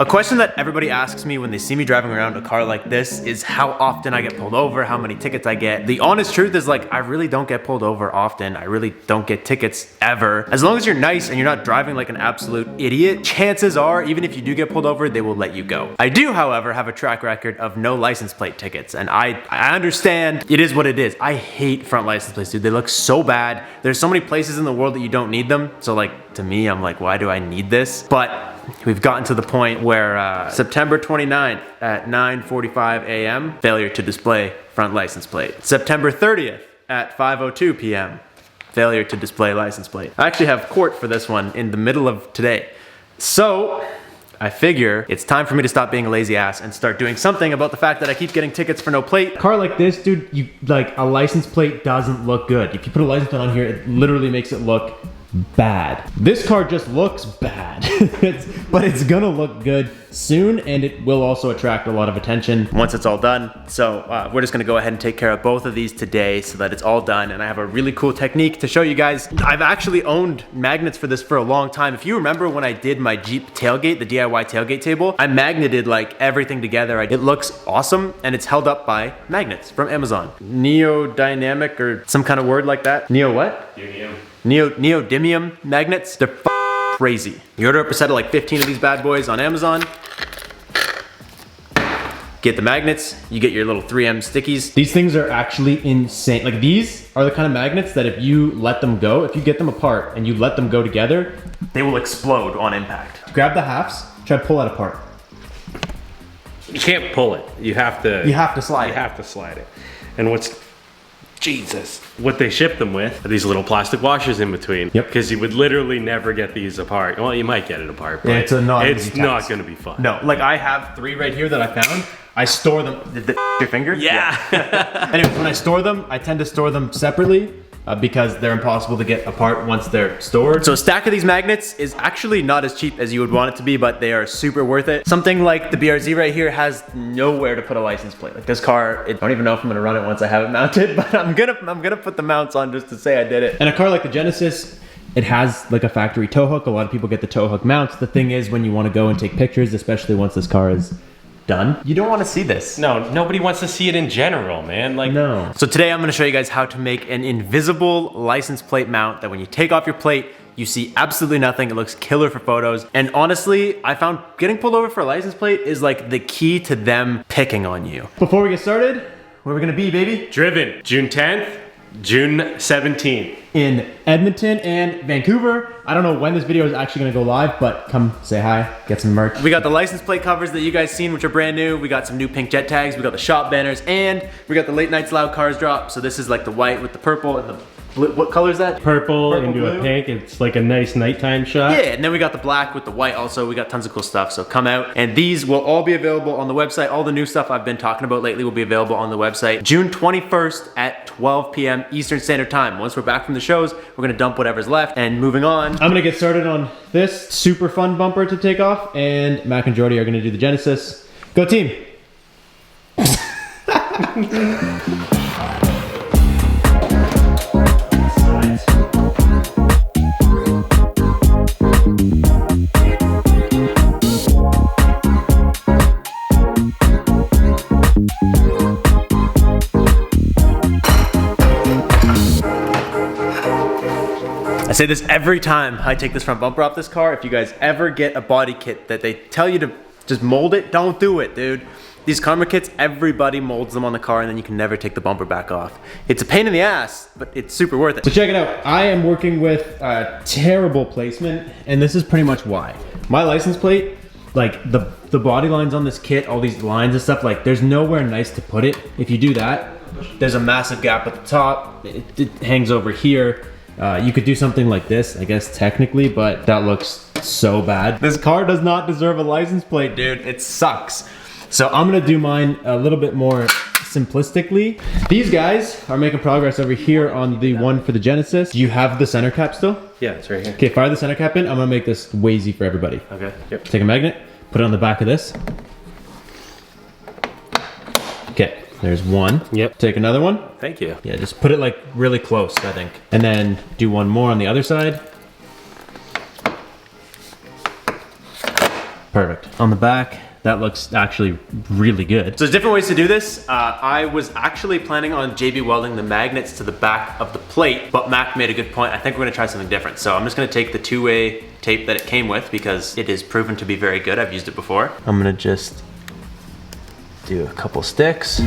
A question that everybody asks me when they see me driving around a car like this is how often I get pulled over, how many tickets I get. The honest truth is, like, I really don't get pulled over often. I really don't get tickets ever. As long as you're nice and you're not driving like an absolute idiot, chances are, even if you do get pulled over, they will let you go. I do, however, have a track record of no license plate tickets, and I understand it is what it is. I hate front license plates, dude. They look so bad. There's so many places in the world that you don't need them. So, like, to me, I'm like, why do I need this? But we've gotten to the point where September 29th at 9:45 a.m., failure to display front license plate. September 30th at 5:02 p.m., failure to display license plate. I actually have court for this one in the middle of today. So I figure it's time for me to stop being a lazy ass and start doing something about the fact that I keep getting tickets for no plate. Car like this, dude, a license plate doesn't look good. If you put a license plate on here, it literally makes it look bad. This car just looks bad, but it's gonna look good soon, and it will also attract a lot of attention once it's all done. So we're just gonna go ahead and take care of both of these today so that it's all done, and I have a really cool technique to show you guys. I've actually owned magnets for this for a long time. If you remember when I did my Jeep tailgate, the DIY tailgate table, I magneted like everything together. It looks awesome, and it's held up by magnets from Amazon. Neodymium or some kind of word like that. Neo what? Neodymium magnets. They're crazy. You order up a set of like 15 of these bad boys on Amazon. Get the magnets, you get your little 3M stickies. These things are actually insane. Like, these are the kind of magnets that if you let them go, if you get them apart and you let them go together, they will explode on impact. Grab the halves, try to pull that apart. You can't pull it. You have to slide it. You have to slide it. And what they ship them with are these little plastic washers in between. Yep. Because you would literally never get these apart. Well, you might get it apart, but yeah, it's not going to be fun. No, like I have 3 right here that I found. I store them. Did your finger? Yeah. Anyways, when I store them, I tend to store them separately because they're impossible to get apart once they're stored. So a stack of these magnets is actually not as cheap as you would want it to be, but they are super worth it. Something like the BRZ right here has nowhere to put a license plate. Like this car, I don't even know if I'm gonna run it once I have it mounted, but I'm gonna put the mounts on just to say I did it. And a car like the Genesis, it has like a factory tow hook. A lot of people get the tow hook mounts. The thing is, when you want to go and take pictures, especially once this car is done, you don't want to see this. No, nobody wants to see it in general, man. Like, no. So today I'm going to show you guys how to make an invisible license plate mount that when you take off your plate, you see absolutely nothing. It looks killer for photos. And honestly, I found getting pulled over for a license plate is like the key to them picking on you. Before we get started, where are we gonna be, baby? Driven, June 10th, June 17th. In Edmonton and Vancouver. I don't know when this video is actually gonna go live, but come say hi, get some merch. We got the license plate covers that you guys seen, which are brand new. We got some new pink jet tags. We got the shop banners, and we got the Late Nights Loud Cars drop. So this is like the white with the purple and the blue. What color is that? Purple into a pink. It's like a nice nighttime shot. Yeah, and then we got the black with the white also. We got tons of cool stuff, so come out. And these will all be available on the website. All the new stuff I've been talking about lately will be available on the website. June 21st at 12 p.m. Eastern Standard Time. Once we're back from the shows, we're gonna dump whatever's left. And moving on, I'm gonna get started on this super fun bumper to take off, and Mac and Jordy are gonna do the Genesis. Go team! I say this every time I take this front bumper off this car. If you guys ever get a body kit that they tell you to just mold it, don't do it, dude. These Karma kits, everybody molds them on the car and then you can never take the bumper back off. It's a pain in the ass, but it's super worth it. So check it out. I am working with terrible placement, and this is pretty much why. My license plate, like the body lines on this kit, all these lines and stuff, like there's nowhere nice to put it. If you do that, there's a massive gap at the top. It hangs over here. You could do something like this, I guess, technically, but that looks so bad. This car does not deserve a license plate, dude. It sucks. So I'm gonna do mine a little bit more simplistically. These guys are making progress over here on the one for the Genesis. Do you have the center cap still? Yeah, it's right here. Okay, fire the center cap in. I'm gonna make this way easy for everybody. Okay, yep. Take a magnet, put it on the back of this. Okay. There's one. Yep. Take another one. Thank you. Yeah, just put it like really close, I think. And then do one more on the other side. Perfect. On the back, that looks actually really good. So there's different ways to do this. I was actually planning on JB welding the magnets to the back of the plate, but Mac made a good point. I think we're gonna try something different. So I'm just gonna take the two-way tape that it came with because it is proven to be very good. I've used it before. I'm gonna just do a couple sticks.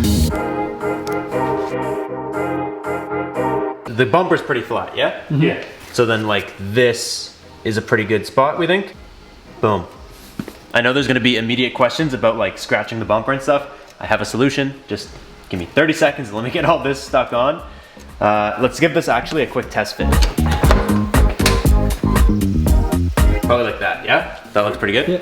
The bumper's pretty flat, yeah? Mm-hmm. Yeah. So then like this is a pretty good spot, we think. Boom. I know there's gonna be immediate questions about like scratching the bumper and stuff. I have a solution. Just give me 30 seconds and let me get all this stuck on. Let's give this actually a quick test fit. Probably like that, yeah? That looks pretty good? Yeah.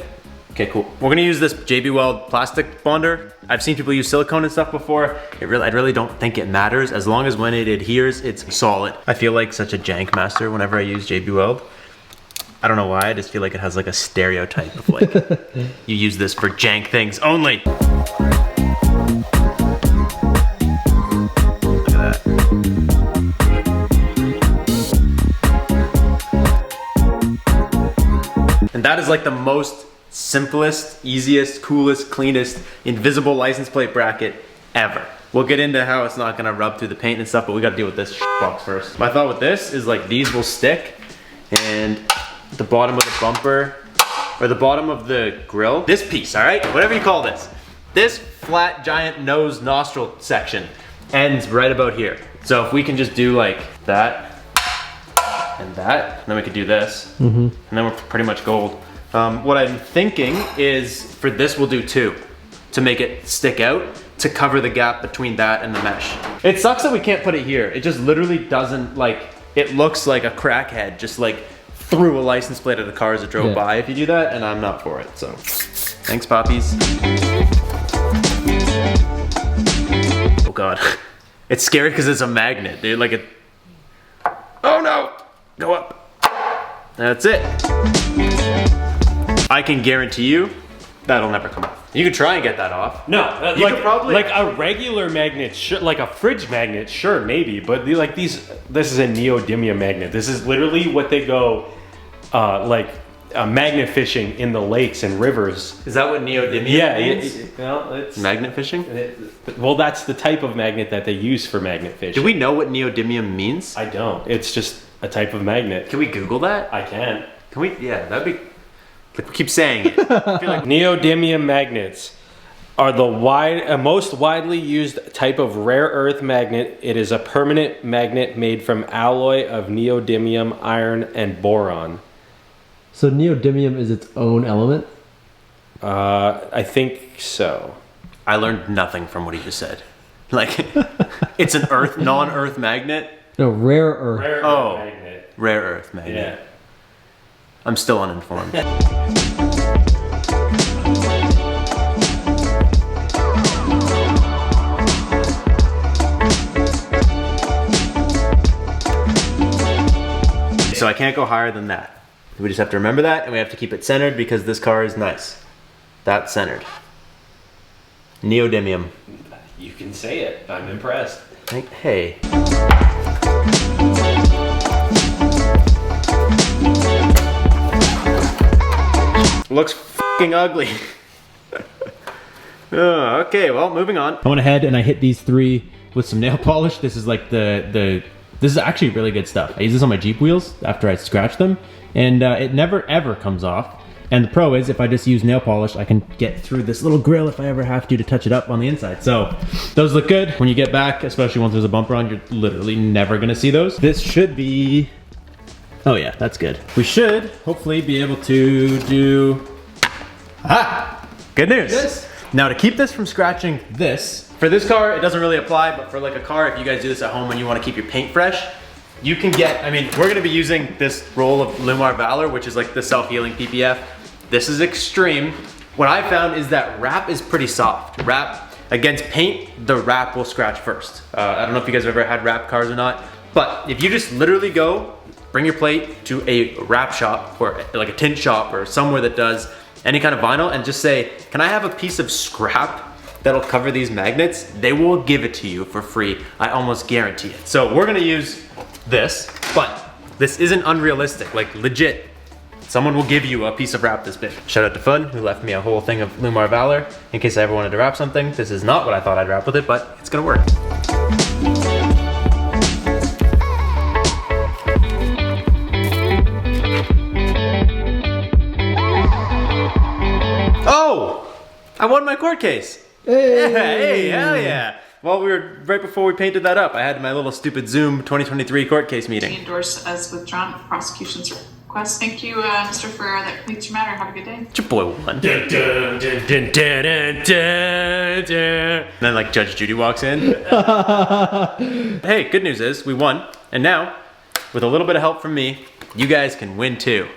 Okay, cool. We're gonna use this JB Weld plastic bonder. I've seen people use silicone and stuff before. I really don't think it matters as long as when it adheres, it's solid. I feel like such a jank master whenever I use JB Weld. I don't know why, I just feel like it has like a stereotype of like, you use this for jank things only. Look at that. And that is like the most simplest, easiest, coolest, cleanest, invisible license plate bracket ever. We'll get into how it's not gonna rub through the paint and stuff, but we gotta deal with this box first. My thought with this is like these will stick and the bottom of the bumper or the bottom of the grill, this piece, all right, whatever you call this, this flat giant nose nostril section ends right about here. So if we can just do like that and that, and then we could do this, and then we're pretty much gold. What I'm thinking is for this we'll do two to make it stick out to cover the gap between that and the mesh. It sucks that we can't put it here. It just literally doesn't like, it looks like a crackhead just like threw a license plate at the cars that drove by if you do that, and I'm not for it, so. Thanks, poppies. Oh God. It's scary because it's a magnet, dude, like it. Oh no, go up. That's it. I can guarantee you, that'll never come off. You could try and get that off. No, You like, could probably- like a regular magnet, sure, like a fridge magnet, sure, maybe, but like these, this is a neodymium magnet. This is literally what they go, magnet fishing in the lakes and rivers. Is that what neodymium means? Well, it's Magnet fishing? well, that's the type of magnet that they use for magnet fishing. Do we know what neodymium means? I don't. It's just a type of magnet. Can we Google that? I can. Can we? Yeah, that'd be. Like, we keep saying it. I feel like Neodymium magnets are the most widely used type of rare earth magnet. It is a permanent magnet made from alloy of neodymium, iron, and boron. So neodymium is its own element? I think so. I learned nothing from what he just said. Like, it's an earth, non-earth magnet. No, rare earth. Rare Oh. earth magnet. Rare earth magnet. Yeah. I'm still uninformed. So I can't go higher than that. We just have to remember that, and we have to keep it centered because this car is nice. That's centered. Neodymium. You can say it. I'm impressed. Hey. Looks fucking ugly. Oh, okay, well, moving on. I went ahead and I hit these three with some nail polish. This is like this is actually really good stuff. I use this on my Jeep wheels after I scratch them, and it never ever comes off. And the pro is if I just use nail polish, I can get through this little grill if I ever have to touch it up on the inside. So those look good. When you get back, especially once there's a bumper on, you're literally never gonna see those. This should be, oh yeah, that's good. We should hopefully be able to do, Good news. Now to keep this from scratching this, for this car, it doesn't really apply, but for like a car, if you guys do this at home and you want to keep your paint fresh, you can get, I mean, we're gonna be using this roll of Lumar Valor, which is like the self-healing PPF. This is extreme. What I found is that wrap is pretty soft. Wrap, against paint, the wrap will scratch first. I don't know if you guys have ever had wrap cars or not, but if you just literally go, bring your plate to a wrap shop or like a tint shop or somewhere that does any kind of vinyl and just say, can I have a piece of scrap that'll cover these magnets? They will give it to you for free. I almost guarantee it. So we're gonna use this, but this isn't unrealistic, like legit. Someone will give you a piece of wrap this big. Shout out to Fun, who left me a whole thing of Lumar Valor in case I ever wanted to wrap something. This is not what I thought I'd wrap with it, but it's gonna work. Oh! I won my court case. Hey, Hey, hell yeah. Well, right before we painted that up, I had my little stupid Zoom 2023 court case meeting. Endorse as withdrawn for prosecution's request. Thank you, Mr. Ferreira. That completes your matter. Have a good day. Your boy won. Dun, dun, dun, dun, dun, dun, dun, dun. And then like Judge Judy walks in. Hey, good news is we won. And now, with a little bit of help from me, you guys can win too.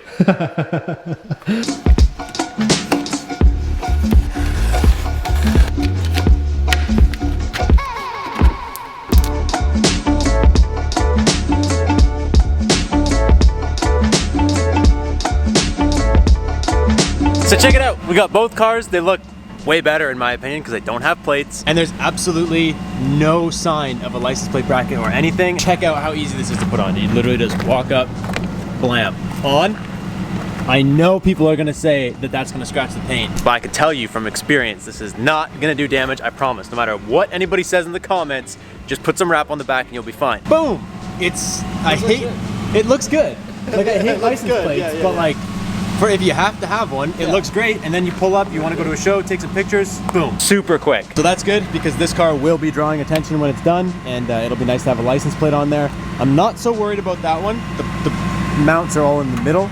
So check it out, we got both cars. They look way better in my opinion because they don't have plates. And there's absolutely no sign of a license plate bracket or anything. Check out how easy this is to put on. You literally just walk up, blam, on. I know people are gonna say that that's gonna scratch the paint, but I can tell you from experience, this is not gonna do damage, I promise. No matter what anybody says in the comments, just put some wrap on the back and you'll be fine. Boom! It looks good. Like I hate license plates, but like, for if you have to have one, it looks great, and then you pull up, you want to go to a show, take some pictures, boom. Super quick. So that's good, because this car will be drawing attention when it's done, and it'll be nice to have a license plate on there. I'm not so worried about that one. The mounts are all in the middle.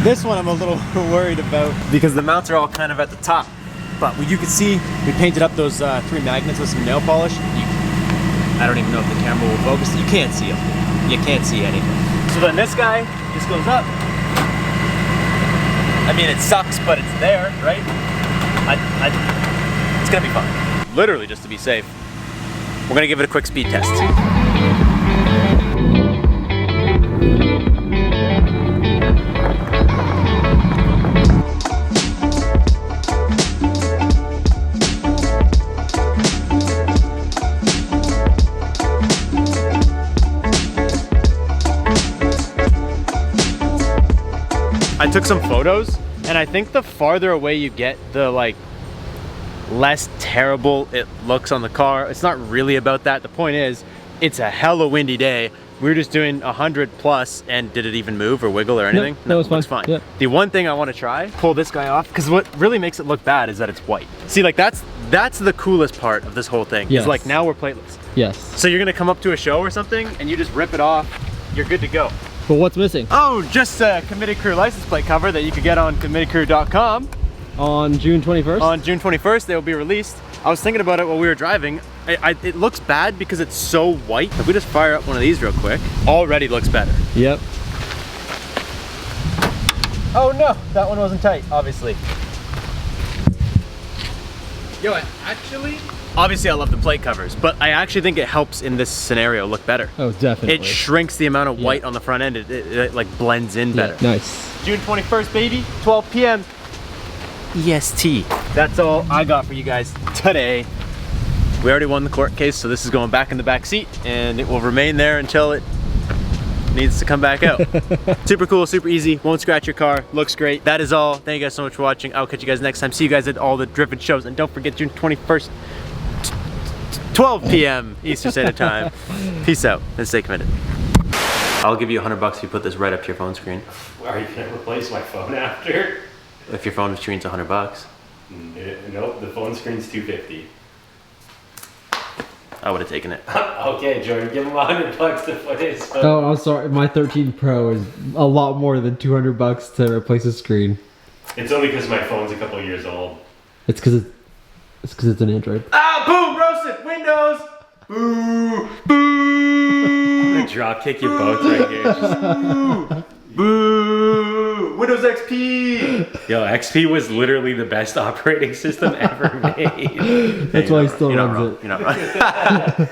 This one I'm a little worried about, because the mounts are all kind of at the top. But you can see, we painted up those 3 magnets with some nail polish. I don't even know if the camera will focus. You can't see them. You can't see anything. So then this guy just goes up. I mean, it sucks, but it's there, right? It's gonna be fun. Literally just to be safe. We're gonna give it a quick speed test. I took some photos, and I think the farther away you get, the like less terrible it looks on the car. It's not really about that. The point is, it's a hella windy day. We were just doing 100 plus, and did it even move or wiggle or anything? No, it was fine. Yeah. The one thing I want to try, pull this guy off, because what really makes it look bad is that it's white. See, like that's the coolest part of this whole thing. Yes. Is like now we're plateless. Yes. So you're gonna come up to a show or something, and you just rip it off. You're good to go. But what's missing? Oh, just a Committed Crew license plate cover that you could get on committedcrew.com. On June 21st? On June 21st, they will be released. I was thinking about it while we were driving. It looks bad because it's so white. If we just fire up one of these real quick, already looks better. Yep. Oh no, that one wasn't tight, obviously. Yo, obviously I love the plate covers, but I actually think it helps in this scenario look better. Oh, definitely. It shrinks the amount of white on the front end. It like blends in better. Nice. June 21st, baby, 12 p.m. EST. That's all I got for you guys today. We already won the court case, so this is going back in the back seat, and it will remain there until it needs to come back out. Super cool, super easy, won't scratch your car, looks great. That is all. Thank you guys so much for watching. I'll catch you guys next time. See you guys at all the driven shows, and don't forget June 21st, 12 p.m. Eastern Standard Time. Peace out and stay committed. I'll give you $100 if you put this right up to your phone screen. Are you gonna replace my phone after? If your phone screen's $100. Nope, the phone screen's $250. I would have taken it. Okay, Jordan, give him $100 to put his phone. Oh, I'm sorry. My 13 Pro is a lot more than $200 to replace a screen. It's only because my phone's a couple years old. It's because it's an Android. Ah, boom, roasted, Windows. Boo, boo. I'm gonna drop kick you both right here. Just... Boo! Windows XP! Yo, XP was literally the best operating system ever made. That's why he still runs it. You're not wrong.